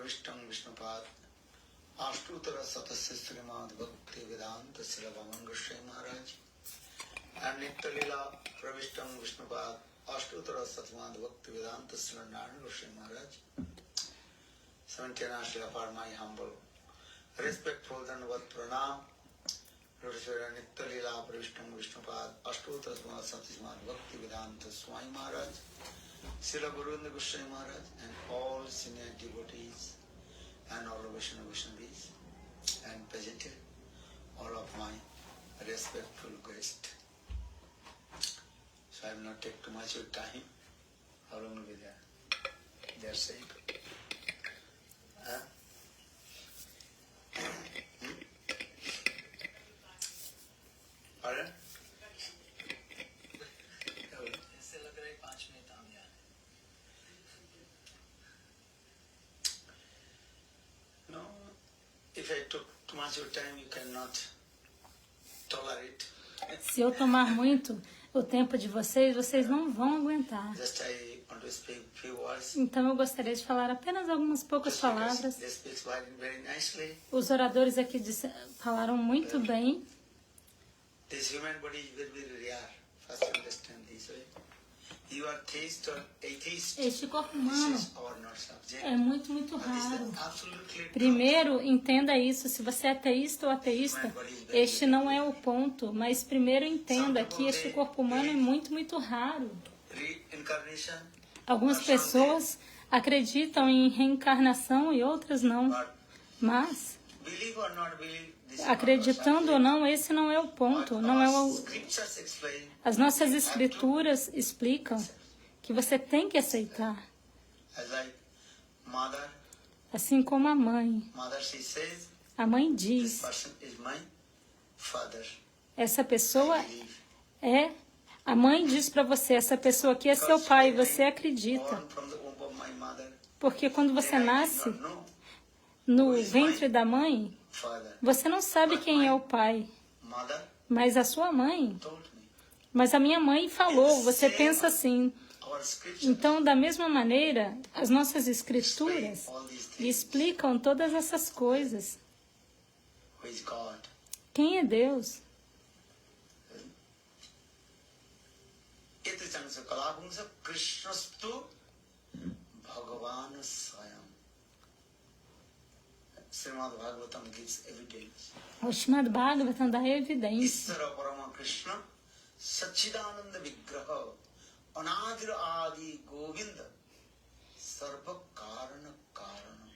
Pravishtam Vishnupad Ashtutara Satasya Srimad Bhakti Vedanta Silavam Goswami Maharaj and Nitya-lila Pravishtam Vishnupad Ashtutara Satamad Bhakti Vedanta Silanand Goswami Maharaj. 17 Ashtila for my humble, respectful Dandavat Pranam, Nitya-lila Pravishtam Vishnupad Ashtutara Satamad Bhakti Vedanta Swami Maharaj, Srila Guruvanda Goswami Maharaj, and all senior devotees and all Vaishnavis and present all of my respectful guests. So I will not take too much of time. How long will be there? Their sake. Pardon? No, if I took too much of time, you cannot tolerate. Se eu tomar muito o tempo de vocês, vocês não vão aguentar. Just I want to speak few words. Então eu gostaria de falar apenas algumas poucas palavras. They speak very nicely. Os oradores aqui falaram muito bem. This human body is very, very rare. First understand this way. You are theist or atheist. Este corpo humano This is our not subject. é muito, muito raro. This is absolutely Primeiro, entenda isso. Se você é ateísta ou ateísta, este não é o ponto. Mas primeiro entenda que este corpo humano é muito, muito raro. reincarnation. Algumas pessoas acreditam em reencarnação e outras não. Mas, Believe or not believe, this is acreditando ou não, esse não é o ponto. Não é o... Scriptures explain. As nossas escrituras explicam que você tem que aceitar. As like mother, Assim como a mãe. she says, A mãe this diz, person is my father. essa pessoa é... A mãe diz para você, essa pessoa aqui é seu pai, você acredita. Born from the womb of my mother, Porque quando você I did nasce not know no ventre da mãe, father. você não sabe quem é o pai. Mother Mas a sua mãe... told me. Mas a minha mãe falou, você pensa assim. Our scriptures Então, da mesma maneira, as nossas explain escrituras all these things. explicam todas essas coisas. Who is God? Quem é Deus? Iti chansa kalabhungsa krishnastu bhagavan swayam. Srimad Bhagavatam gives evidence. O Srimad Bhagavatam dá evidência. Isvara Parama Krishna Satchidananda Vigraha Anadir Adi Govinda Sarva Karana Karana.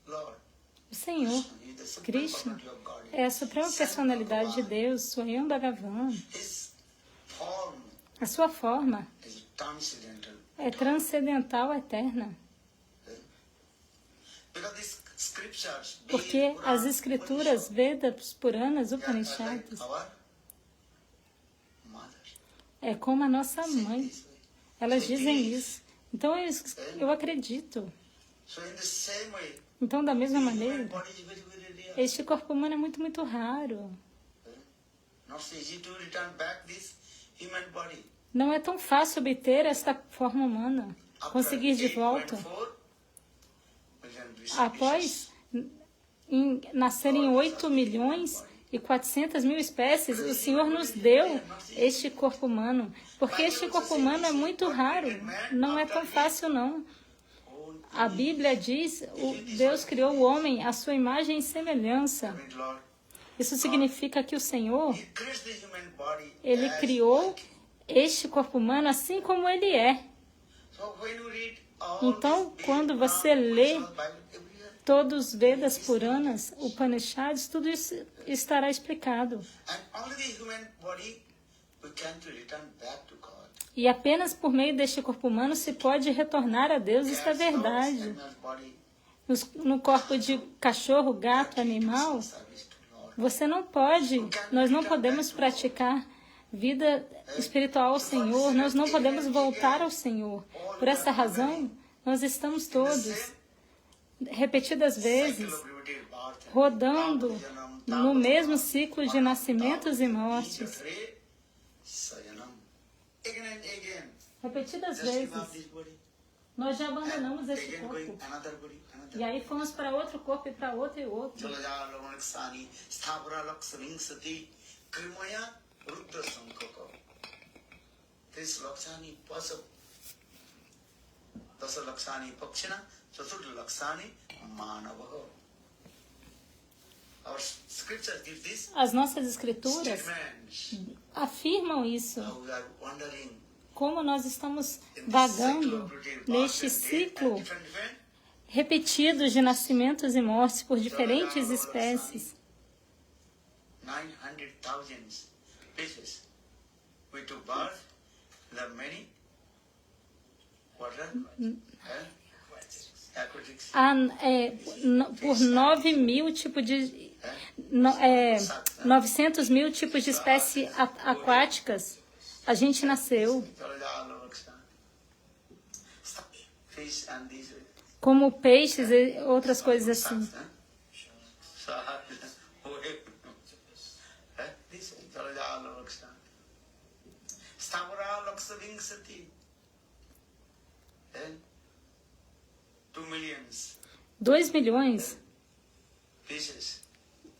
Lord, O Senhor, He is the supreme Krishna, personality of God. é a suprema personalidade de Deus, Swayam Bhagavan. His form A sua forma is transcendental. é transcendental, eterna. Because these scriptures, Porque as escrituras, Vedas, Puranas, like Upanishads, our mother. é como a nossa Say mãe. this way. Elas dizem isso. Então eu acredito. So in the same way, Então, da mesma the maneira, human body is very, very rare. este corpo humano é muito, muito raro. Not so easy to return back this human body. Não é tão fácil obter esta forma humana, conseguir de volta. 8.4 million species. Após nascerem 8 milhões e 400 mil espécies, o Senhor nos deu este corpo humano, porque este corpo humano é muito raro, não é tão fácil não. A Bíblia diz, Deus criou o homem à sua imagem e semelhança. Lord, Isso significa que o Senhor, He creates the human body Ele as criou like. este corpo humano assim como ele é. So when you read all Então, these quando big você Bible, lê everywhere, todos os Vedas, Puranas, Upanishads, tudo isso estará explicado. and only the human body we can to return back to God. E apenas por meio deste corpo humano se pode retornar a Deus, isso é As souls, verdade. animal body, No corpo de cachorro, gato, animal, service to Lord. você não pode, nós não podemos praticar vida espiritual ao Senhor, nós não podemos voltar ao Senhor. Por essa razão, nós estamos todos, repetidas vezes, rodando no mesmo ciclo de nascimentos e mortes. Repetidas vezes, Nós já abandonamos este Again corpo. going another body, another. E aí fomos para outro corpo e para outro e outro. Jalaja Lamaksani, Sthabra Laksamingsati, Krimaya Rudra Sankaka. This Laksani Pasab. Dasa Laksani Pakshina, Chatur Laksani Manavaha. Our scriptures give this As nossas escrituras statement. afirmam isso. Now we are wondering Como nós estamos in this vagando cycle neste of birth and death ciclo and different repetido de nascimentos e mortes por diferentes espécies. 900,000 pieces. We took birth, there are many. What are aquatics. Por 9.000 tipos de... 900 mil tipos de espécies aquáticas, a gente nasceu. Fish and these. Como peixes e outras coisas assim. Stavara Laksavingsati. 2 millions 2 milhões pieces.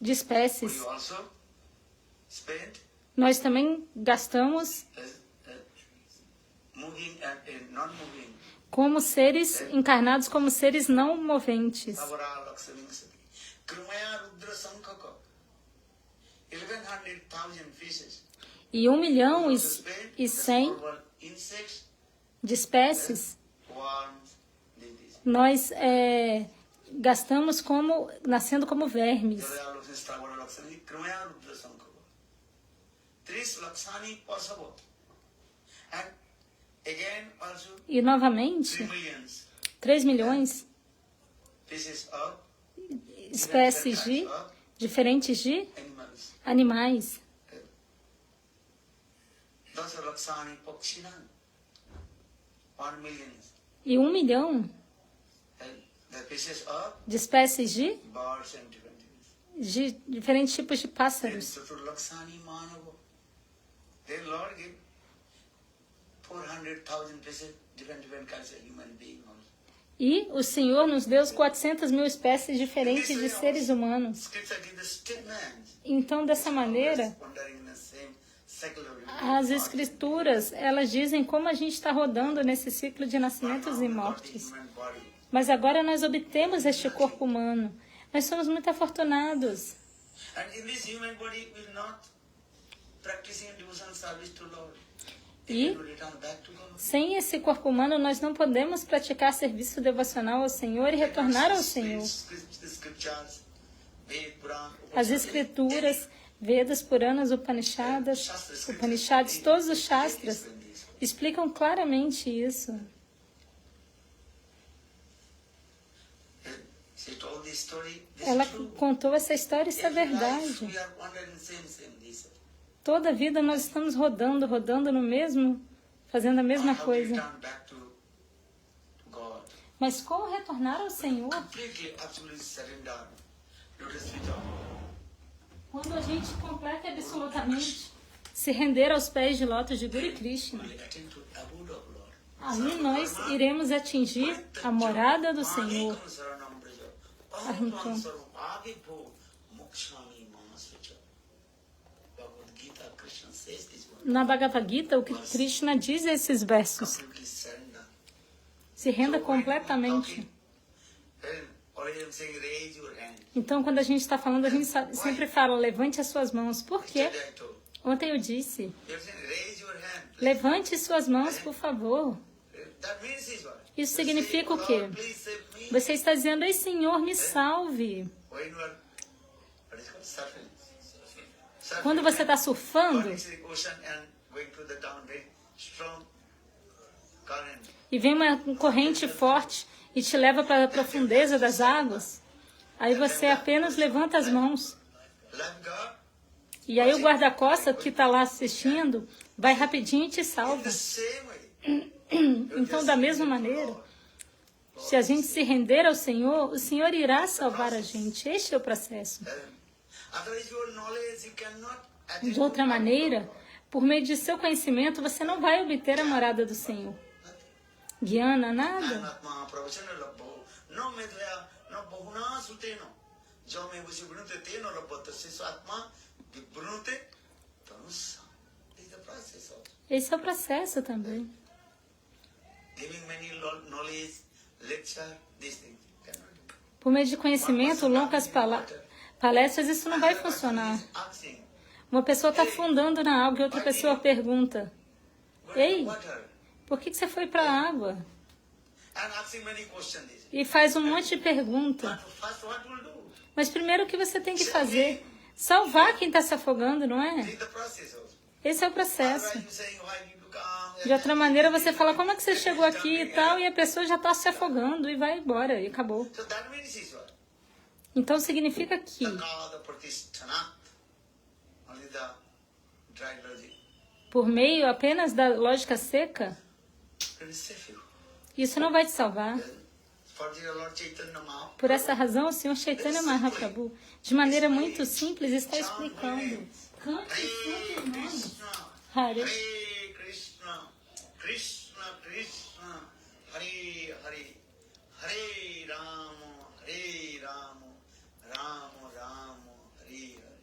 de espécies. We also spent Nós também gastamos moving and non-moving. como seres encarnados, como seres não moventes. Stavara Laksavingsati. Krimaya Rudra Sankaka. 1100,000 pieces. E 1 milhão e Spent 100 for insects, de espécies worms, these. nós gastamos como nascendo como vermes. Stavara Laksani, Krimaya Rudra Sankaka. 3 Laksani possible. And again also E novamente, 3 millions 3 milhões pieces of espécies diferentes de animals. animais. 10 Laksani Pakshina. 1 million. E 1 milhão And the pieces of de espécies de birds and different things. diferentes tipos de Then pássaros. Chatur Laksani Manava. Then Lord gave 400,000 pieces, different kinds of human beings also. E o Senhor nos deu 400 mil espécies diferentes de seres humanos. Scripture gives the statement. Então, dessa maneira, Wandering in the same cycle of as escrituras, elas dizem como a gente está rodando nesse ciclo de nascimentos e mortes. human body. Mas agora nós obtemos este corpo humano. Nós somos muito afortunados. And in this human body, we are not practicing devotional service to Lord. E To return back to God. sem esse corpo humano, nós não podemos praticar serviço devocional ao Senhor e retornar ao Senhor. Scriptures, Ved, Puran, As escrituras, Vedas, Puranas, Upanishads, todos os Shastras explicam claramente isso. She told this story. This Ela is true. contou essa história, isso é Every life verdade. we are wandering same this. Toda a vida nós estamos rodando no mesmo, fazendo a mesma How to coisa. return back to God. Mas como retornar ao Senhor? Completely, absolutely surrender. Lotus feet of Quando a gente completa absolutamente se render aos pés de lótus de Guru Krishna. will attend to abode of Lord. Ali nós iremos atingir a morada do Senhor. Arrancam. Na Bhagavad Gita, o que Krishna diz é esses versos. Completely surrender. Se renda completamente. Already I'm saying raise your hand. Então, quando a gente está falando, a gente sempre fala, levante as suas mãos. Por quê? Yesterday I told. Ontem eu disse, You're saying raise your hand. levante suas mãos, por favor. That means is what? Isso significa o quê? Lord, please save me. Você está dizendo, ei Senhor, me salve. When you are, what is it called? Surfing. Surfing. Quando você está surfando Going to the ocean and going to the down, very strong current. e vem uma corrente forte e te leva para a profundeza das águas, aí você apenas levanta as mãos. Lifeguard, E aí o guarda-costas que está lá assistindo vai rapidinho e te in salva. the same way. Então, da mesma maneira, se a gente se render ao Senhor, o Senhor irá salvar a gente. Este é o processo. Otherwise, your knowledge, you cannot attain De outra maneira, por meio de seu conhecimento, você não vai obter a morada do Senhor. Guiana, nada. Anatma pravachana labbo. No medhaya, no bahuna suteno. Jo me busi brunute teno labbo siso atma brunute tanusa. This is the process of Esse é o processo também. giving many knowledge, lecture, these things. Cannot do. Por meio de conhecimento, longas palestras, isso não vai funcionar. Asking, Uma pessoa está afundando na água e outra pessoa pergunta: Ei, water. por que você foi para a água? And asking many questions. E faz um monte de pergunta. But first what will do? Mas primeiro o que você tem que fazer? Salvar quem está se afogando, não é? This is the process also. Esse é o processo. Otherwise you say, why you come? De outra maneira, você fala como é que você chegou aqui e tal, e a pessoa já está se afogando e vai embora, e acabou. So that means is what? Então significa que The pratisthana, only the dry logic, por meio apenas da lógica seca, will save you. isso não vai te salvar. For the Lord Chaitanya Mahaprabhu, Por essa razão, o Senhor Chaitanya Mahaprabhu, de maneira muito simples, está explicando. Cante os santos nomes. Hare. Hare Krishna, Krishna Krishna, Hare Hare, Hare Rama, Rama Rama, Hare Hare.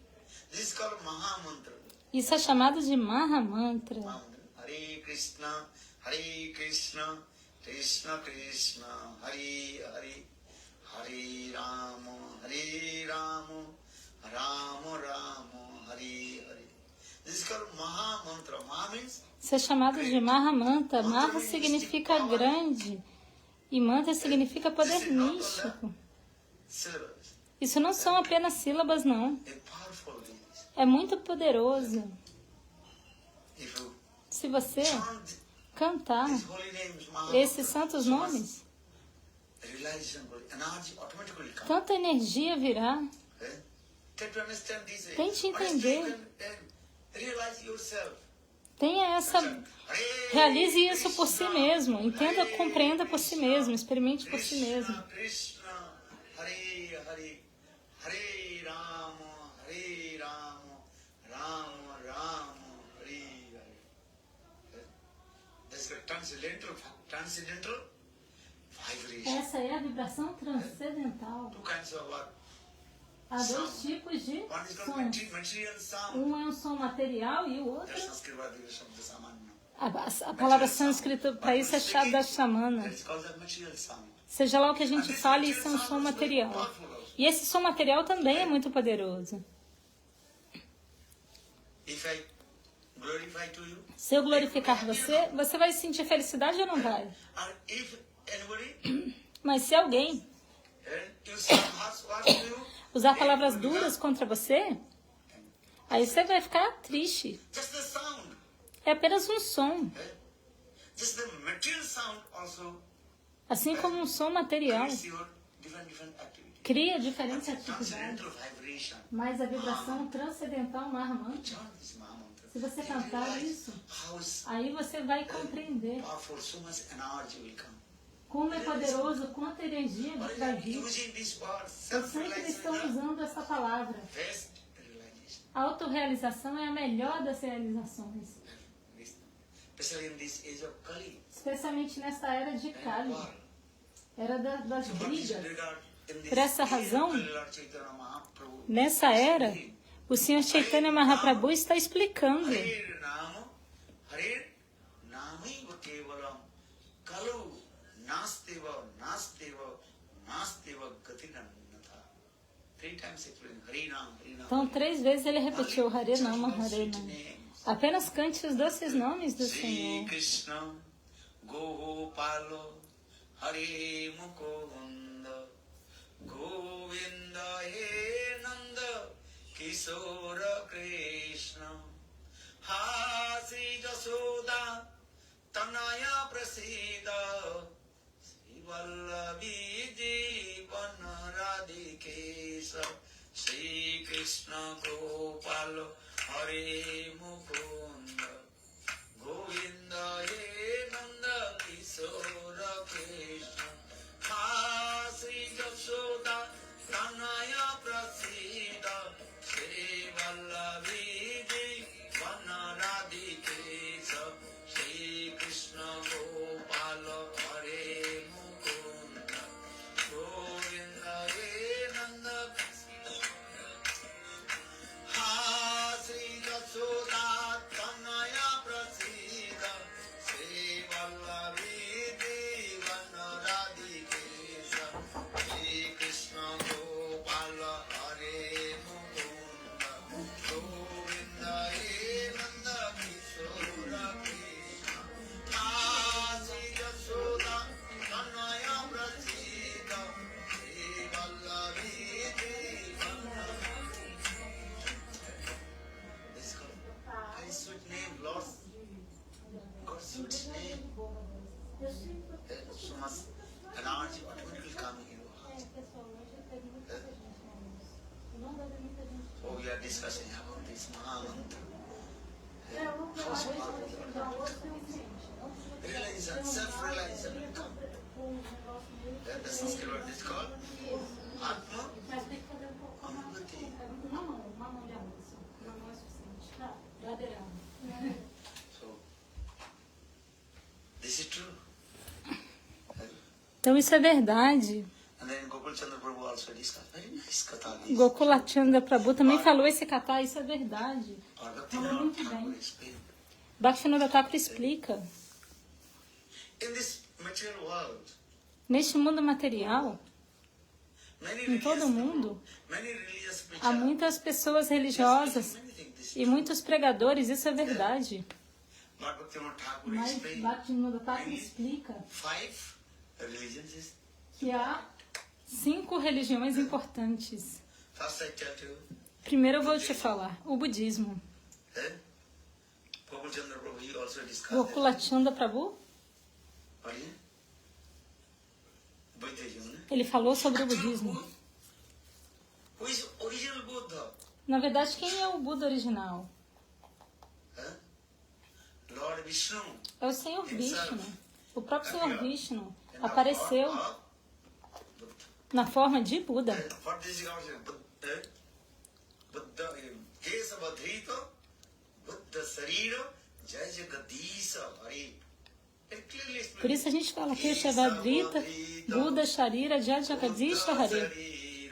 This is called Maha Mantra. Isso é chamado de Maha Mantra. Hare Krishna, Krishna Krishna, Hare Hare, Hare Rama, Rama Rama, Hare Hare. This is called Maha Mantra. Maha means Isso é chamado de Maha Mantra. Maha significa grande e Mantra significa poder místico. syllabus. Isso não são apenas sílabas, não. A powerful means. É muito poderoso. If you Se você chant cantar these holy names, Maha esses Mantra, santos so much nomes, realization, energy automatically comes. tanta energia virá. Eh? Try to understand this. Tente Honestly, entender. you can, realize yourself. Tenha essa... Realize isso por si mesmo. Entenda, compreenda por si mesmo. Experimente por si mesmo. Krishna, Hare Hare, Hare Rama, Rama Rama, Hare Hare. That's the transcendental vibration. Essa é a vibração transcendental. Two kinds of what? Há dois tipos de One is called sons. material sound. Um é um som material e o outro... That's Sanskrit Vadiga Shabda Samanya. A palavra sânscrita para isso é Shabda-Samana. It's called the material sound. Seja lá o que a gente fale, isso é um som material. E esse som material também é muito poderoso. If I glorify to you, Se eu glorificar você, você vai sentir felicidade ou não vai? and if anybody Mas se alguém use some harsh words to you, usar palavras duras contra você, aí você vai ficar triste. just the sound, É apenas um som. just the material sound also Assim como um som material creates your different activity. cria diferentes atividades. Transcendental vibration. Mas a vibração transcendental Maha Mantra, Chant this Maha Mantra. se você cantar isso, How aí você vai compreender powerful, so much energy will come. como é poderoso, quanta energia What is vai that? vir. Using this word, Eu sempre estou self-realization, usando essa palavra. best realization. A autorrealização é a melhor das realizações. Especially in this age of Kali. Especialmente nessa era de Kali, War. era das So for this brigas. regard, in this Por essa age of razão, Kali, Lord Chaitanya Mahaprabhu nessa era, o Senhor Chaitanya Mahaprabhu está explicando. Hare Namaiva Kevalam Kalu Nasteva Gatinanatha. 3 times explained Hare Nam. Então, 3 vezes ele repetiu Hare Nama, Hare Nama. Apenas cante os doces nomes do Sri Senhor. Krishna Gopalo Hare Mukunda Govinda He Nanda Kishora Krishna Hasi Jasoda Tanaya Prasida Sri Vallavi Jeevan Radhikesa Sri Krishna Gopalo Hare Mukunda Govinda He Nanda Kishora Krishna Hasi Jasoda Tanaya Prasida Sri Vallavi Jeevan Radhikesa Sri Krishna Gopala energy automatically coming in your heart. So we are discussing about this Mahamantra. First part of the realization, self-realization will come. The Sanskrit word is called Atma Anubhati. So, this is true. Então isso é verdade. And then Gokul Chandra Prabhu also discussed. Very nice katha. This. Gokula Prabhu também falou esse katha, isso é verdade. Bhaktivinoda muito Thakur bem. explained. Bhaktivinoda Thakur explica. In this material world, Neste mundo material, many em todo religious mundo, people, many religious há preachers, muitas pessoas religiosas many things. This e muitos pregadores, isso é verdade. But Bhaktivinoda Thakur Mas explained Bhaktivinoda Thakur explica 5 religions. que há 5 religiões importantes. First I tell you, Primeiro eu vou te falar, o budismo. Gokul Chandra Prabhu, he also discussed Gokula Chandra Prabhu, that. Buddhism, né? ele falou sobre o budismo. Who is original Buddha? Na verdade, quem é o Buda original? Lord Vishnu. É o Senhor Vishnu. O próprio Senhor Vishnu apareceu na forma de Buda. For this Buddha Kesavadhrita Buddha Sarira Jai Jagadisa Hari. Por isso a gente fala Keshavadrita, Buda Sharira, Jai Jagadisha Hare.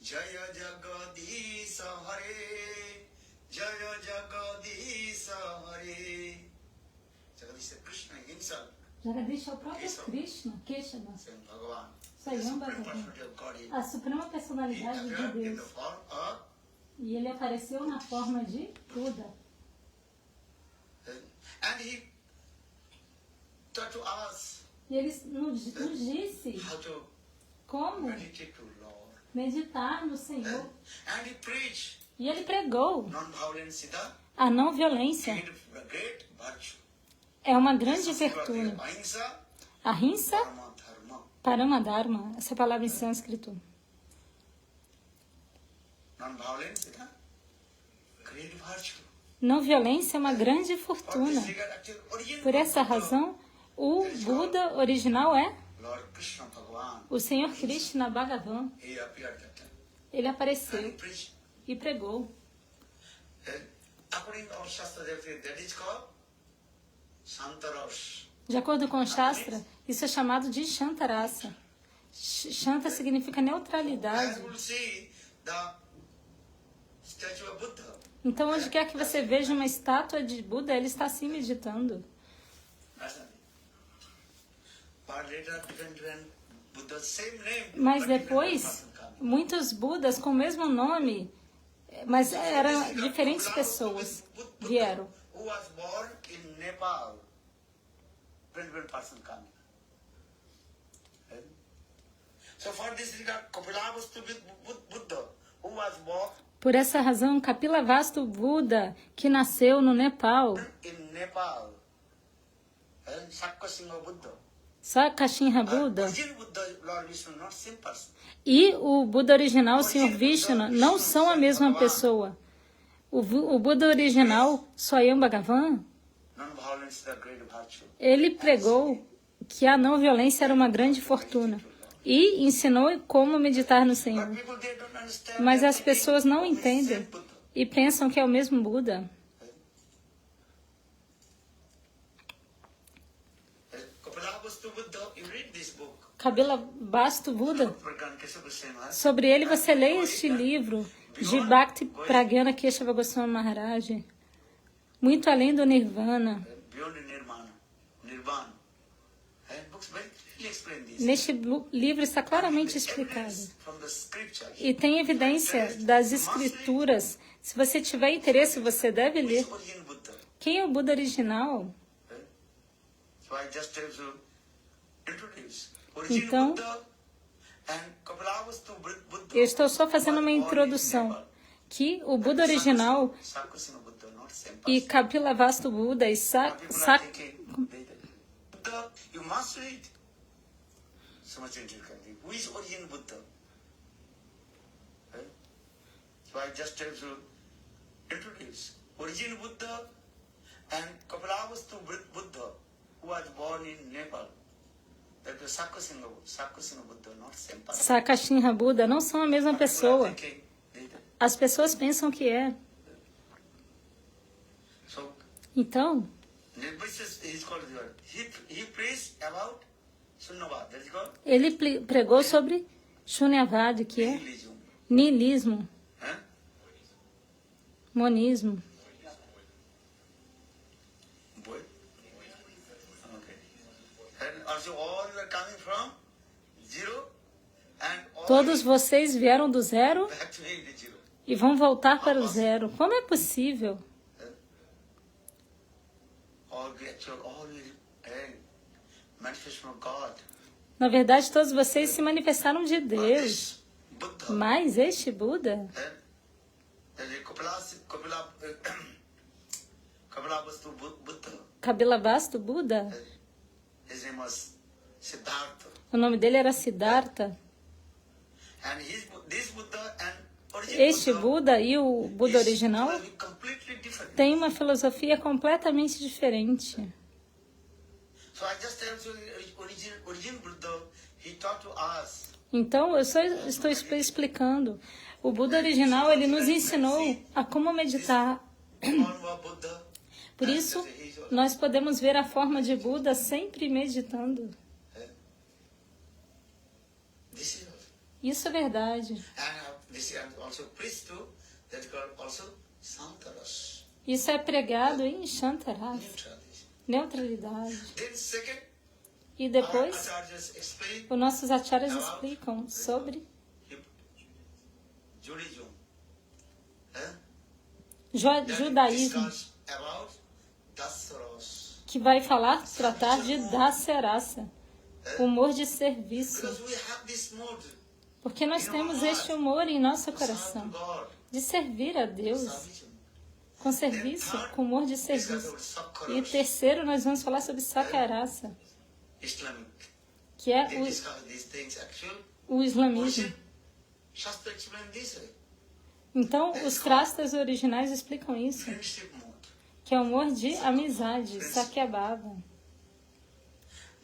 Jaya Jagadisa Hare. Jaya Jagadisa Hare. Jagadisa Krishna himself. Jagadisha é o próprio Krishna, Keshava, Bhagavan. Swayam Bhagavan, a suprema personalidade de Deus. E ele apareceu na forma de Buda. And he taught to us E ele nos disse how to como meditate to Lord. meditar no Senhor. And he preached E ele pregou non-violence, a não violência. great virtue. É uma grande virtude. Ahimsa, Ahimsa Parama Dharma. Paramadharma, essa palavra em sânscrito. Non-violence, great virtue. Não violência é uma grande fortuna. Por essa razão, o Buda original é Lord Krishna Bhagavan, o Senhor Krishna Bhagavan. he appeared that time. Ele And he apareceu preached. e pregou. According to our Shastra, that is called Santaras. De acordo com o Shastra, isso é chamado de Shantarasa. Shanta significa neutralidade. As we'll see the statue of Buddha. Então, onde quer que você veja uma estátua de Buda, ele está assim meditando. Mas depois, muitos Budas com o mesmo nome, mas eram diferentes pessoas, vieram. Who was born in Nepal? 21% coming. So for this regard, Kapilavastu Buddha, who was born Por essa razão, Kapilavastu Buda, que nasceu no Nepal, in Nepal, Sakkasingha Buddha, Sakashinha Buda, original Buddha, Lord Vishnu, not same person. e o Buda original, o Senhor Vishnu, não são a mesma pessoa. O Buda original, Swayam Bhagavan, Non-violence is a great virtue. ele pregou que a não violência era uma grande fortuna e ensinou como meditar no Senhor. But people, they don't understand. Mas as pessoas não It's same entendem Buddha. e pensam que é o mesmo Buda. Kapilavastu Buddha, you read this book. Kapilavastu Buda, Pragan Kesava Goswami, sobre ele você lê este livro de Bhakti Pragyana Keshava Goswami Maharaj, muito além do Nirvana. beyond Nirvana. Books very clearly explain this. Neste livro está claramente explicado. Evidence from the scriptures. E tem evidência das escrituras. Se você tiver interesse, você deve ler. Which origin Buddha? Quem é o Buda original? So I just have to introduce. Origin Então, Buddha and Kapilavastu Buddha. Eu estou só fazendo uma was born in introdução. Nepal. Que o Buda original Sakkasingha Buddha, not same e person. Kapilavastu Buda e People are thinking, Buddha, you must read. so much difficulty. Who is origin Buddha? Right? So I just tell you, introduce origin Buddha and Kapilavastu Buddha, who was born in Nepal. That was Sakasingha Buddha, not same person. Sakashinha Buda não são a mesma pessoa. As pessoas pensam que é. So, Então, he preached about Sunnavad, that is called ele pregou sobre Shunyavad, que é nihilism. niilismo, Huh? monismo. Boy? Okay. And also all you are coming from zero and all Todos vocês vieram do zero back to the zero. e vão voltar para o zero. Como é possível? All manifestation of God. Na verdade, todos vocês se manifestaram de But Deus. this Buddha, Mas este Buda, Kapilavastu Buddha, Kapilavastu Buda, his name was Siddhartha. o nome dele era Siddhartha. And this Buddha and original Este Buda e o Buda is original completely different. têm uma filosofia completamente diferente. So I just tell you, origin Buddha, he taught to us. Então, eu só estou explicando. O Buda original, ele nos ensinou a como meditar. Form of Buddha. Por isso, nós podemos ver a forma de Buda sempre meditando. This is Isso é verdade. and this is also preached to that called also Santaras, Isso é pregado em Shantaras, neutrality. neutralidade. Then second, E depois, Acharyas explain os nossos acharyas explicam sobre Judaism. judaísmo, Discuss about Dasaras. que vai tratar de Dasarasa, humor de serviço. Because we have this mode Porque nós temos este humor em nosso to serve coração, to God. de servir a Deus, Salvation. com serviço, com humor de Discuss serviço. about E Sakkaras, terceiro, nós vamos falar sobre Sakarasa, Islamic. que é They discuss these things actually. o islamismo. Origin, Shastra explain this way. Então, os trastas originais explicam isso, Friendship mode. que é o humor de amizade, Sakyabhava.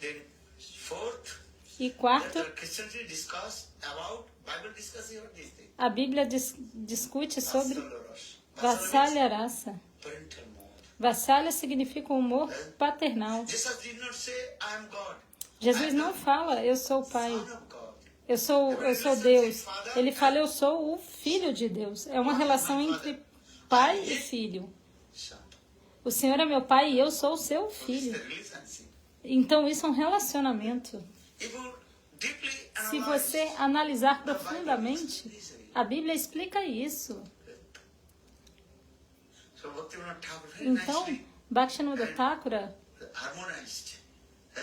Then fourth, E that quarto, the Christians discuss about Bible discussing about this thing. a Bíblia discute sobre Vassalaras. Vassalya Rasa. Parental mode. Vassalya significa o humor paternal. Jesus did not say, I am God. Jesus não fala, eu sou o Pai, Son of God. eu sou Deus. Ele fala, eu sou o Filho de Deus. É uma relação entre pai e filho. Son. O Senhor é meu Pai e eu sou o seu This is filho. the relationship. Então isso é um relacionamento. If you deeply Se analyze você analisar the Bible, profundamente, this way. a Bíblia explica isso. So Bhaktivinoda Thakur very Então, nicely Bhaktivinoda Thakura harmonized.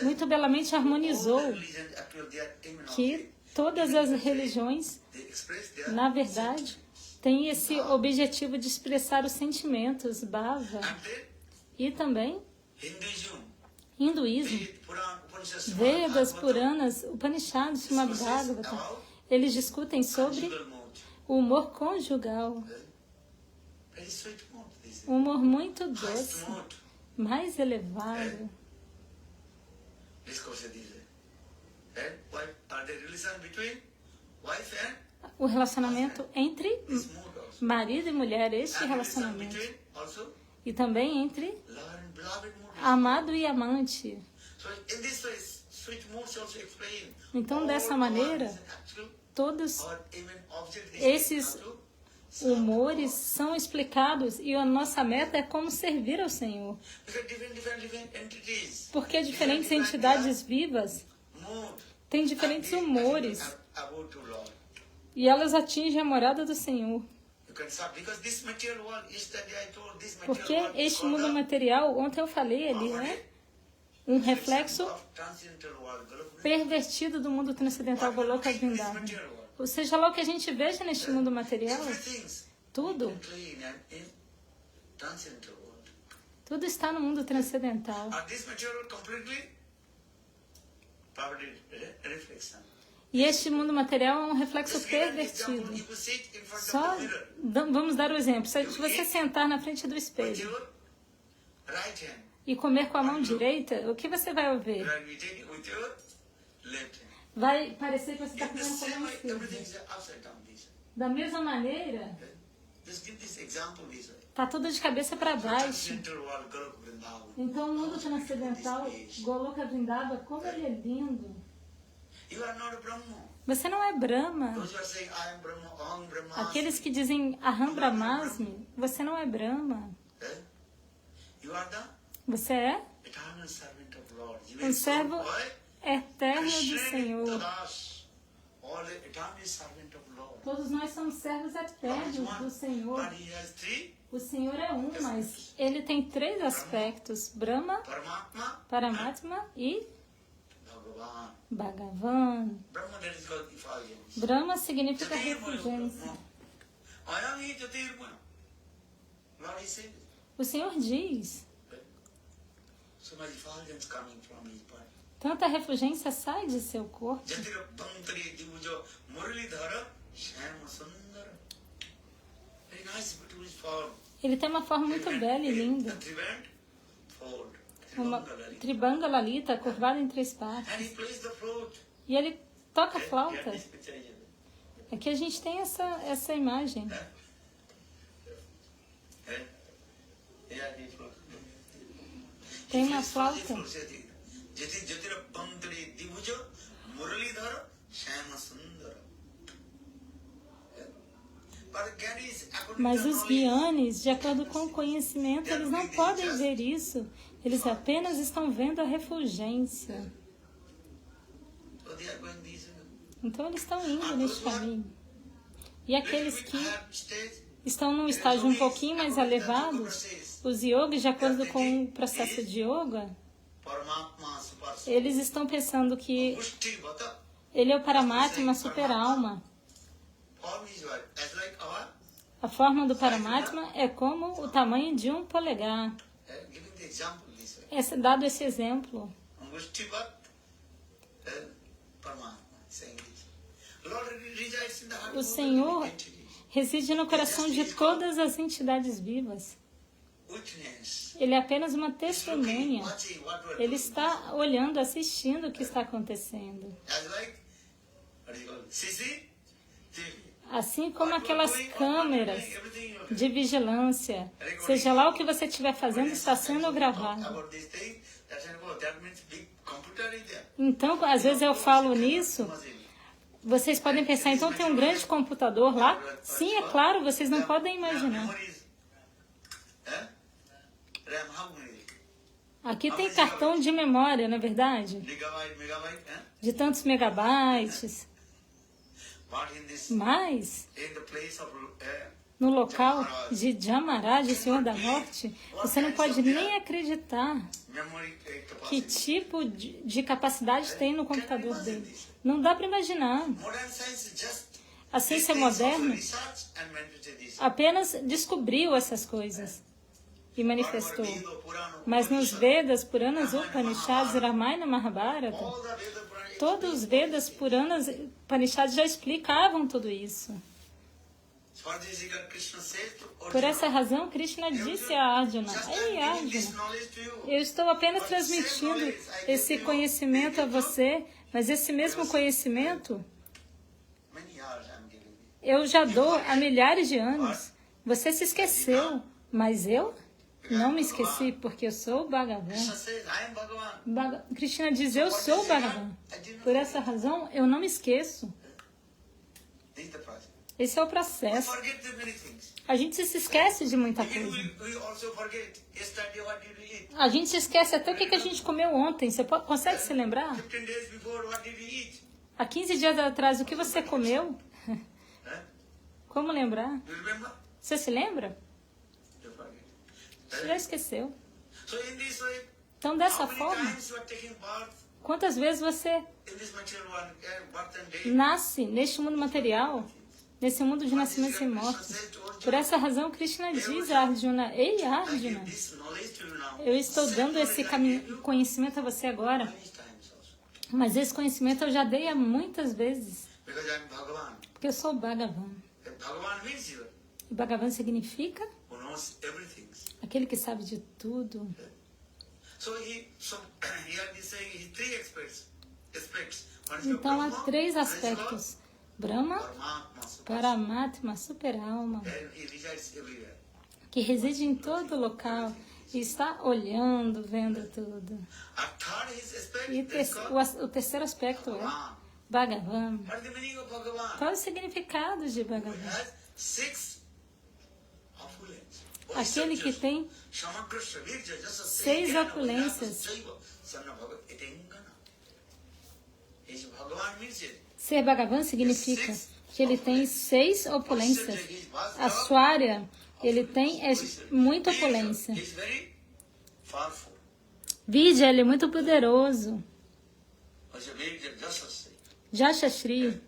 muito belamente All harmonizou the religions appeal their aim and que object. todas as religiões, They express their na verdade, têm esse objetivo de expressar os sentimentos, bhava. And then E também Hinduism, hinduísmo, Ved, Puran, Upanishads, Vedas, Bhagavatam, Puranas, Upanishads, Srimad Bhagavatam, eles discutem sobre conjugal mode. o humor conjugal. Very sweet mode. This Um humor muito highest doce, mode. mais elevado. Discourse this way. And wife, are there relation between wife and O relacionamento entre this mode also? marido e mulher, este And relation relacionamento. between also E também entre lover and beloved mode. amado e amante. So in this way, sweet modes also explain. Então, all dessa our maneira, actual, todos our aim and object is esses to humores são explicados e a nossa meta é como servir ao Senhor. because different entities, Porque diferentes entidades vivas mood, têm diferentes humores about to Lord. e elas atingem a morada do Senhor. You can stop because this material world, yesterday I told this material Porque world is este called mundo the material, ontem eu falei, ele é um reflexo of transcendental world, Golok. pervertido do mundo transcendental Goloka Vrindavan. Ou seja, lá o que a gente veja neste mundo material, Everything tudo, clean and in transcendental world. tudo está no mundo transcendental. Are this material completely perverted reflection. E este mundo material é um reflexo Just give an example. pervertido. You sit in front Só of the mirror vamos dar o exemplo. Se você sentar na frente do with espelho your right hand. e comer com a mão direita, o que você vai You ouvir? are eating with your left hand. Vai parecer que você está In the comendo com a same mão way, everything esquerda. is upside down this way. Da mesma maneira, Just give this example this way. tá tudo de cabeça para baixo. Transcendental world, Goloka Vrindavan. Então, o mundo transcendental, Goloka Vrindava, como ele é lindo. You are not a Brahma. Você não é Brahma. Those who are saying, I am Brahma, Aham Brahma. Aqueles que dizem Aham Brahmasmi, você não é Brahma. You are the Você é eternal servant of Lord. You um are servo so boy, eterno do Krishna Senhor. Tadas, all the eternal servant of Lord. Todos nós somos servos God is eternos do one, Senhor. but he has three: O Senhor é um, mas ele tem três aspectos: Brahma, Paramatma, Paramatma e Bhagavan. Bhagavan. Brahma, that is called effulgence. Brahma significa Jyotirmaya refulgência. Brahma. Ayam hi Jyotirmaya. Lord, he said, O Senhor diz, so much effulgence coming from his body. tanta refulgência sai de seu corpo. Jatira Bhantari Divujo Muralidhara Shyama Sundara. Very nice, beautiful form. Ele tem uma forma muito bela e linda. The triband fold. Uma Tribangalari. tribanga lalita curvada em três partes. And he plays the flute. E ele toca Get flauta. this picture here. Aqui a gente tem essa imagem. Yeah, he flute. Tem He uma plays flauta. flute. Jatira Bhantari Divujo Muralidhara Shyama Sundara. But the Gyanis, according Mas to os knowledge, guianes, de acordo com o conhecimento, eles não podem ver isso. Eles apenas estão vendo a refulgência. so they are going this way. Então eles estão indo neste caminho. E aqueles Little que bit higher stage, estão num estágio um pouquinho mais elevado, os yogis, de acordo com o processo de yoga, Paramatma Super Soul. eles estão pensando que Pushti Vata, ele é o Paramatma, a super-alma. form is what? As like our, A forma do Paramatma é como o tamanho de um polegar. giving the example this way. Dado esse exemplo, Pushti Vata, Paramatma, saying this. Lord resides in the heart o of all Senhor living entities. reside no coração de todas as entidades vivas. Witness. Ele é apenas uma He's looking, testemunha. watching what we are Ele doing. está olhando, assistindo o que está acontecendo. As like, what do you call it? CCTV. Assim como What we are aquelas doing, what we are câmeras doing, everything you are de vigilância. Seja lá o que você estiver fazendo, está sendo gravado. about this thing, that means big computer is there. Então, às vezes eu falo nisso, vocês podem pensar, então tem um grande computador lá? Sim, é claro, vocês não podem imaginar. RAM, how many? Aqui tem cartão de memória, não é verdade? Gigabyte, megabyte, De tantos megabytes. But in this, Mas, in the place of no local de Jamaraj, o Senhor da Morte, você não pode nem acreditar memory que capacity. tipo de capacidade tem no computador dele. Não dá para imaginar. Modern science just A ciência these things also moderna research and manifested this. apenas descobriu essas coisas e manifestou. Veda, Purana, Mas nos Upanishad, Vedas, Puranas, Upanishads, Ramayana, Mahabharata, all the Veda, Purana, todos os Vedas, Puranas, Upanishads já explicavam tudo isso. for this reason, Krishna says to Por Arjuna, essa razão, Krishna disse a Arjuna, just ei I'm giving this Arjuna, knowledge to you. eu estou apenas transmitindo esse conhecimento a você, mas esse mesmo conhecimento Many years I'm giving you. eu já dou há milhares de anos. Você se esqueceu, mas eu não me esqueci, porque eu sou o Bhagavan. Krishna says, I am Bhagavan. Krishna diz, eu sou o Bhagavan. Por essa razão, eu não me esqueço. This is the process. Esse é o We processo. forget the many things. A gente se esquece de muita Again, coisa. we also forget yesterday what did we eat. A gente se esquece até o que a gente comeu ontem. Você consegue se lembrar? 15 days before, what did we eat? Há 15 dias atrás, o que você comeu? Huh? Como lembrar? You remember? Você se lembra? You forget. Você já esqueceu. So in this way, Então, dessa how many forma, times you are taking birth quantas vezes você in this material world, birth and death? nasce neste mundo material, nesse mundo de nascimentos e mortes? Por essa razão, Krishna diz a Arjuna, ei I give Arjuna, this knowledge to you now. eu estou Same dando esse knowledge I gave you conhecimento a você agora. many times also. Mas esse conhecimento eu já dei há muitas vezes. Because I am Bhagavan. Porque eu sou Bhagavan. And Bhagavan means you E Bhagavan significa who knows everything. aquele que sabe de tudo. So here is saying he three aspects. One is Então há Brahma, três one is God, aspectos. Brahma, Paramatma, Subhasa. Paramatma, super-alma, And he resides everywhere. que reside em todo local e está olhando, vendo tudo. A third is aspect E that is called o terceiro aspecto é Bhagavan. Bhagavan. What is the meaning of Bhagavan? Qual é o significado de Who Bhagavan? has six opulence. Aquele que tem Samagra Shavirja, just a 6 Jnana, opulências. Vijnana, Saiva, Sanna Bhagavan, Etengana. Is Bhagavan means it. Ser Bhagavan significa que ele tem 6 opulências. A sua área, ele tem muita opulência. He is very powerful. Vidya, ele é muito poderoso. Virja, just a say. Jashashri,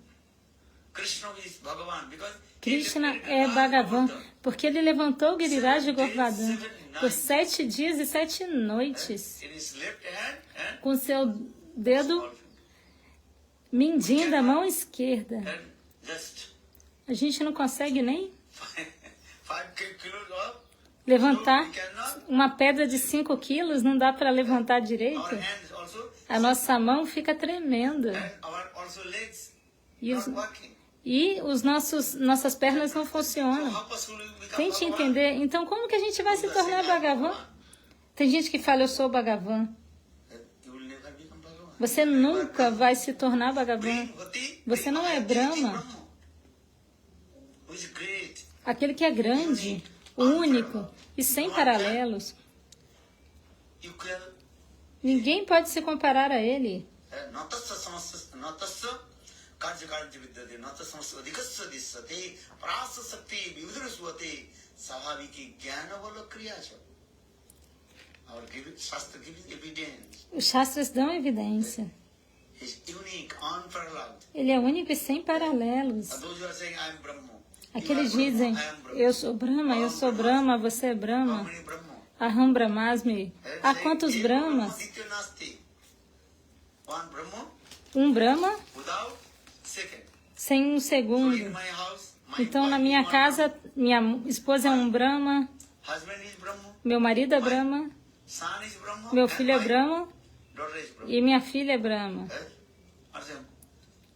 Krishna is Bhagavan because Krishna é Bhagavan, porque ele levantou o Giriraj Govardhan por 7 dias e 7 noites, in his left hand and com seu dedo mindinho da mão esquerda. and just A gente não consegue nem 5 kilos of levantar we cannot. uma pedra de 5 quilos, não dá para levantar direito. Our hands also A nossa mão fica tremenda. and our also legs E, not working. nossas pernas não So funcionam. how possible we become Tente Bhagavan? entender. Então, como que a gente vai se tornar Bhagavan? Tem gente que fala, eu sou Bhagavan. You will never become Bhagavan. Você nunca vai se tornar Bhagavan. Bhagavati, Você não é Brahma. who is great. Aquele que é grande, único e sem paralelos. You can Ninguém pode se comparar a ele. natasya karyakarya vidyate natasya adhikasya dissate prasa sakti vividurasvate sahaviki jnana vala kriyacha. Our Shastra gives evidence. Os Shastras dão evidência. He's unique, unparalleled. Ele é único e sem paralelos. And those who are saying, I am Brahma. Aqueles dizem, eu sou Brahma, você é How Brahma. many Brahma? Aham Brahmasmi. Há quantos Brahmas? One Brahma Um Brahma without second. sem um In segundo. my house, my Então, na wife minha is one casa, minha esposa é um Brahma, Brahma. Husband is Brahma. meu marido é Brahma, Son is Brahma. meu and filho é my Brahma daughter is Brahma. e minha filha é Brahma. Understand?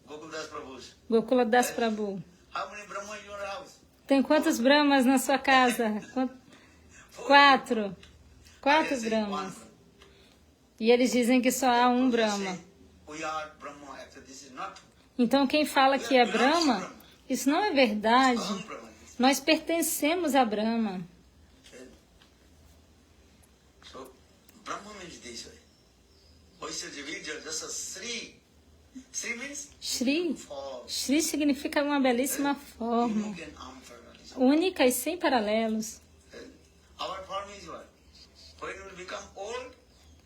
Gokuldas Prabhu's. Gokula Das Prabhu. How many Brahma in your house? Tem quantos Brahmas na sua casa? 4. 4 I say Brahmas. one. E eles dizem que só há um They Brahma. say, we are Brahma. Actually, this is not. Então, quem fala que é Brahma, isso não é verdade. Aham Brahma. Nós pertencemos a Brahma. So, Brahma means this way. Vaishya Virja, just a Sri. Sri means Shri. form. Shri significa uma belíssima forma, Unique and unparalleled. única e sem paralelos. Our form is what? When we become old,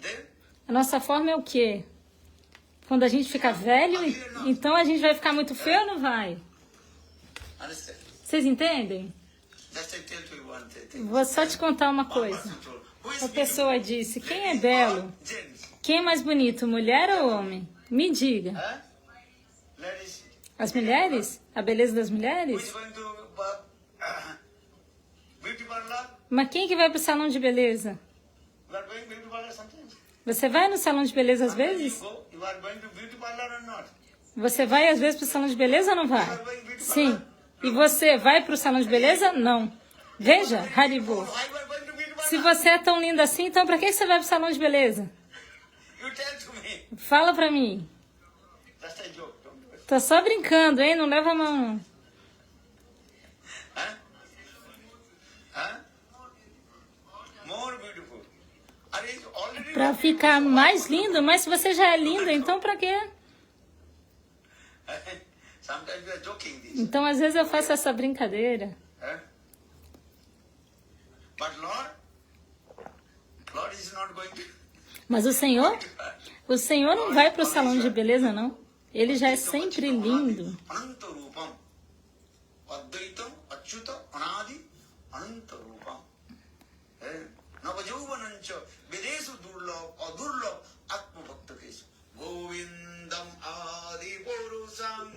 then A nossa forma é o quê? Quando a gente fica velho, então a gente vai ficar muito feio ou não vai? understand? Vocês entendem? Just I tell you one thing. Vou só te contar uma One coisa. person told, who is Uma pessoa beautiful? disse, quem é Ladies belo? or gents? Quem é mais bonito, mulher ou homem? Me diga. Huh? Ladies, As mulheres? A beleza das who is mulheres? going to beauty parlor? Mas quem que vai pro salão de beleza? You are going beauty parlor sometimes? Você vai no salão de beleza às Sometimes vezes? You go, you are going to beauty parlor or not? Você vai às vezes pro salão de beleza ou não You vai? are going beauty Sim. parlor? E você vai pro salão de beleza? Não. Veja, Haribo. Why you are going to beauty parlor? Se você é tão linda assim, então pra que você vai pro salão de beleza? You tell to me. Fala pra mim. Just a joke. Don't do it. Tô só brincando, hein? Não leva a mão. Não. Huh? Huh? More beautiful. Are you already Pra ficar mais lindo, mas se você já é linda, então pra quê? Sometimes we are joking this. Então às vezes eu faço essa brincadeira. Huh? But Lord is not going to. Mas o Senhor não vai pro salão de beleza, não. Ele já é sempre lindo. Ananta Rupam. Advaitam, Achyuta, Anadi, Ananta Rupam. Navajovanancha, Videsu Durlab, Adurlab, Atma Bhakta Kesu. Govindam Adi Purusam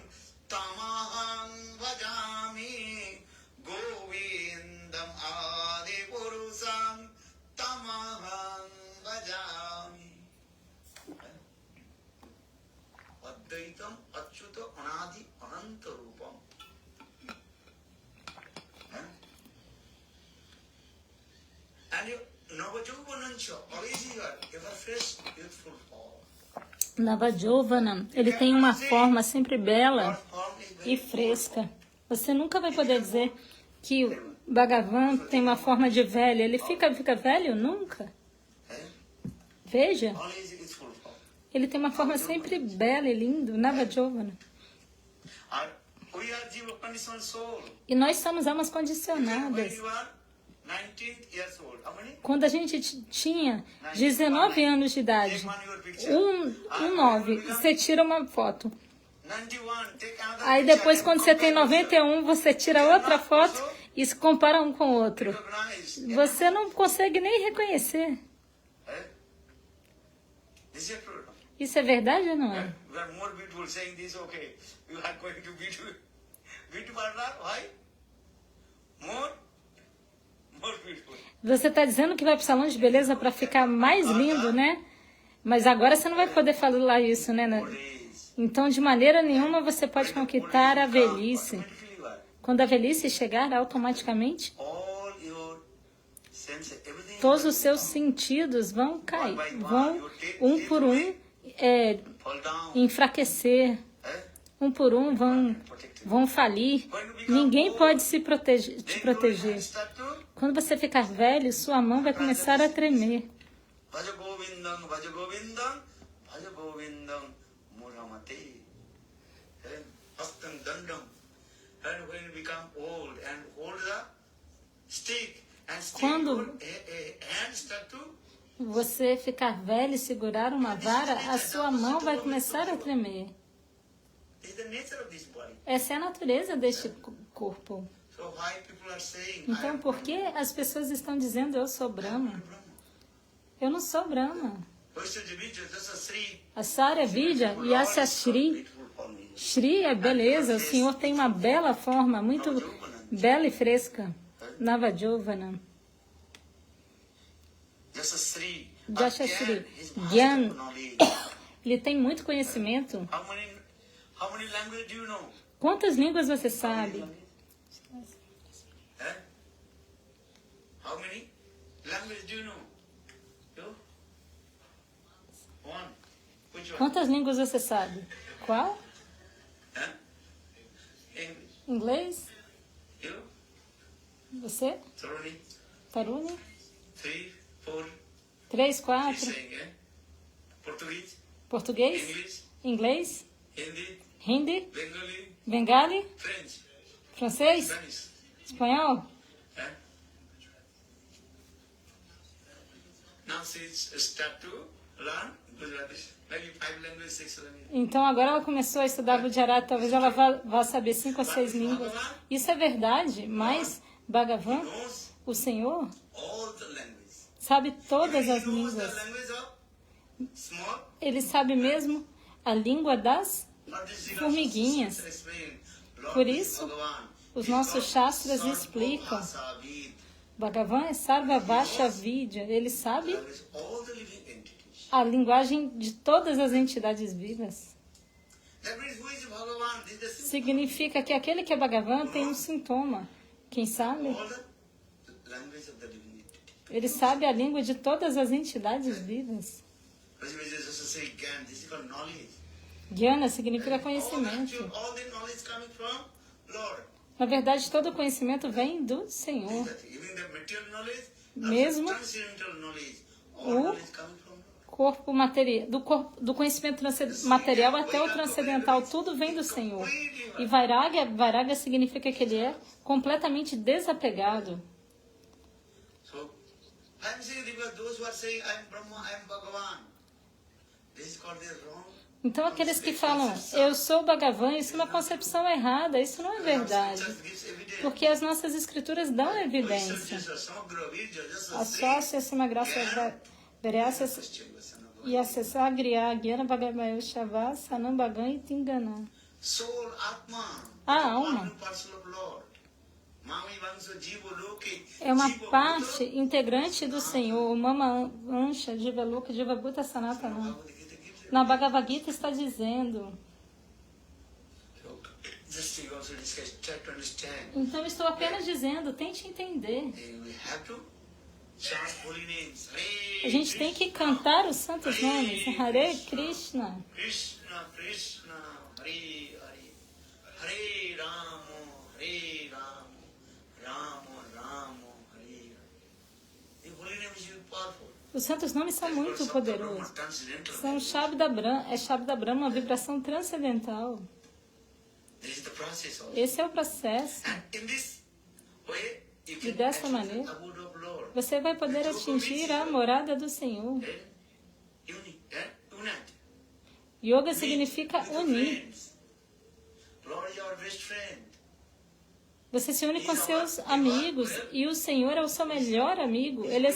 Tamaham Bhajami. Govindam Adi Purusam Tamaham Bhajami. Advaitam Achyuta Anadi Ananta Rupam. And you Navajovanancha, always you are ever fresh, youthful form. Navajovana, ele tem uma forma sempre bela e fresca. Você nunca vai poder dizer que o Bhagavan tem uma forma de velho. Ele fica velho? Nunca. Veja, Always youthful form. ele tem uma forma sempre bela e linda. Navajovana. And we are jiva conditioned soul. E nós somos almas When condicionadas. you are 19 years old, how many? Quando a gente tinha 19 anos de idade, Take one your picture. 9, você tira uma foto. 91, take another Aí picture depois, and quando você tem compare 91, você tira outra foto e se compara um com o outro. recognize. Você não consegue nem reconhecer. This is true. Isso é verdade ou não é? We are more beautiful saying this, okay. You are going to beauty parlor, why? More beautiful. Você está dizendo que vai para o salão de beleza para ficar mais lindo, né? Mas agora você não vai poder falar isso, né? Days. Então, de maneira nenhuma, você pode conquistar a velhice. Automatically you are. Quando a velhice chegar, automaticamente, All your senses, everything. todos os seus sentidos vão cair, vão um por um fall down. enfraquecer, um por um vão falir. Ninguém pode te proteger. Start to Quando você ficar velho, sua mão vai começar a tremer. Bhaja Govindam, Bhaja Govindam, Bhaja Govindam, Muramate. Bhaktam Dandam. And when you become old and hold the stick and stick Quando your hand start to você ficar velho e segurar uma vara, a sua mão vai começar a tremer. is the nature of this body. Essa é a natureza deste corpo. So why people are saying I Então, am por que as pessoas estão dizendo eu sou Brahma? Brahma? Eu não sou Brahma. Vaishya Vidya, that's a Sri. A Sarya Vidya e essa Shri. Beautiful for me. Shri é beleza, o Senhor tem uma bela forma, muito bela e fresca. Navajovana. Just a Sri. Jasha Shri. His master Gyan. knowledge. Ele tem muito conhecimento. How many languages do you know? Quantas línguas você sabe? Eh? How many languages do you know? You? One. Which one? Quantas línguas você sabe? Qual? Eh? English. Inglês? You? Você? Sorry. Taruni? 3, 4. 3, He's 4. saying, eh? Portuguese, Português? English, Inglês? Hindi, Hindi? Bengali, Bengali? French, Francês? Spanish. Espanhol? Eh? Now she's start to learn Gujarati, maybe 5 languages, 6 languages. Então agora ela começou a estudar Gujarati, talvez ela vá saber 5 ou 6 línguas. Isso é verdade, mas Bhagavan, Knows o Senhor, all the languages. sabe todas Even as he knows the línguas. language of small. Ele sabe mesmo a língua das formiguinhas. Por isso, os nossos shastras explicam. Bhagavan é Sarva Vasha Vidya. Ele sabe All the living entities. a linguagem de todas as entidades vivas. That means who is Bhagavan? This is the symptom. Significa que aquele que é Bhagavan tem um sintoma. Quem sabe? All the language of the living entity. Ele sabe a língua de todas as entidades vivas. Which is just to say, Gyan, this is called knowledge. Jnana significa conhecimento. All the knowledge coming from Lord. Na verdade, todo conhecimento vem do Senhor. That even the material knowledge, Mesmo transcendental knowledge, all o knowledge coming from Lord. Corpo material, do conhecimento material até o transcendental, tudo vem do Senhor. E Vairagya significa que ele é completamente desapegado. So, I'm saying because those who are saying I am Brahma, I am Bhagavan, this is called their wrong. Então, aqueles que falam, eu sou Bhagavan, isso é uma concepção errada, isso não é verdade. Porque as nossas escrituras dão evidência. A sócia, Simagraça, Vereaças e acessar, criar, Gyana Bhagavaya Shava, Sanambagan e Tingana. Soul, Atma, A alma parcel of Lord. Mami Vansa Jiva Loke, é uma parte integrante do Senhor. Mama Ansha, Jiva Loka, Jiva Bhuta Sanatana. Na Bhagavad Gita está dizendo. Just you also discuss, try to understand. Então estou apenas dizendo, tente entender. We have to chant holy names. A gente tem que cantar os santos nomes. Hare Krishna. Krishna, Krishna, Hare Hare. Hare Rama, Rama Rama, Hare Hare. The holy name is very powerful. Os santos nomes são muito poderosos. São Shabda Brahma, é Shabda Brahma, uma vibração transcendental. This is the process also. Esse é o processo. And in this way, you E can dessa access maneira, the abode of Lord. você vai poder atingir a morada do Senhor. Unite. Yoga significa With your unir. friends. Lord is your best friend. Você se une com seus amigos e o Senhor é o seu melhor amigo. Ele é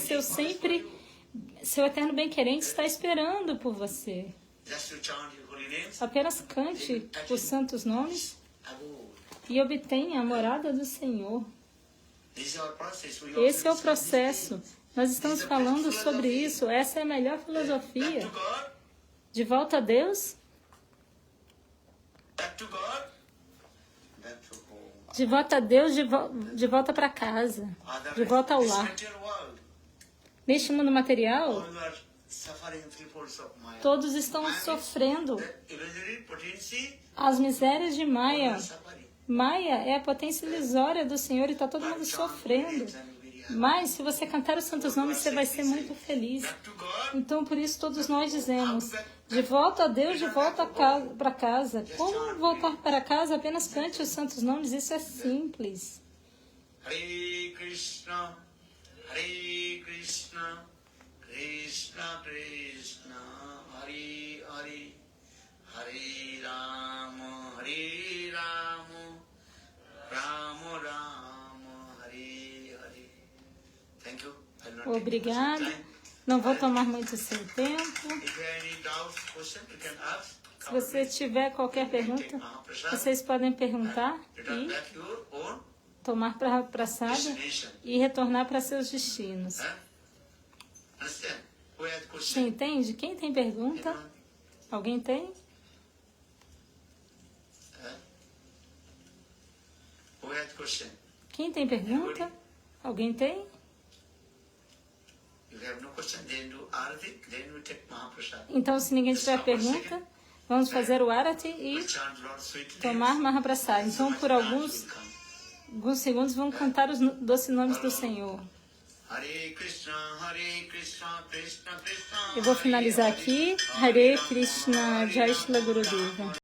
seu eterno bem-querente, está esperando por você. Just to chant your holy names. Apenas cante os santos nomes Abode. e obtenha a morada do Senhor. This is our process. We Esse é o also discuss processo. these things. Nós estamos falando sobre isso. Essa é a melhor Back filosofia. to God. De volta a Deus, Back to God. Back to home. de volta a Deus, de volta para casa, de volta ao This lar. material world. Neste mundo material, All you are suffering three folds of Maya. todos estão sofrendo The illusory potency, as misérias de all you Maya. are suffering. Maya é a potência ilusória do Senhor e está todo mundo sofrendo. Mas, se você cantar os santos nomes, você vai ser muito feliz. Back to God. Então, por isso, todos nós dizemos, de volta a Deus, de volta para casa. Como voltar para casa? Apenas cante os santos nomes, isso é simples. Hare Krishna, Krishna Krishna, Hare Hare, Hare Rama, Rama Rama, Hare Hare. Thank you. I'll not take Obrigado. much time. Não vou tomar muito seu tempo. If you have any doubts, question, you can ask. Se você tiver qualquer pergunta, vocês podem perguntar Return e back your own tomar para praçada destination. e retornar para seus destinos. Huh? Understand? Who has Você question? entende? Quem tem pergunta? Anyone? Alguém tem? Huh? Who has question? Quem tem pergunta? Alguém tem? If you have no question, then do Arati, then we take Mahaprasad. Então, se ninguém tiver pergunta, vamos fazer o Arati e We chant Lord sweet tomar names. Mahaprasad. So Então, much por dance alguns will come. segundos, vamos cantar os doces nomes do Senhor. Hare Krishna, Krishna Krishna. Eu vou finalizar aqui. Hare Krishna, Jai Shri Gurudeva.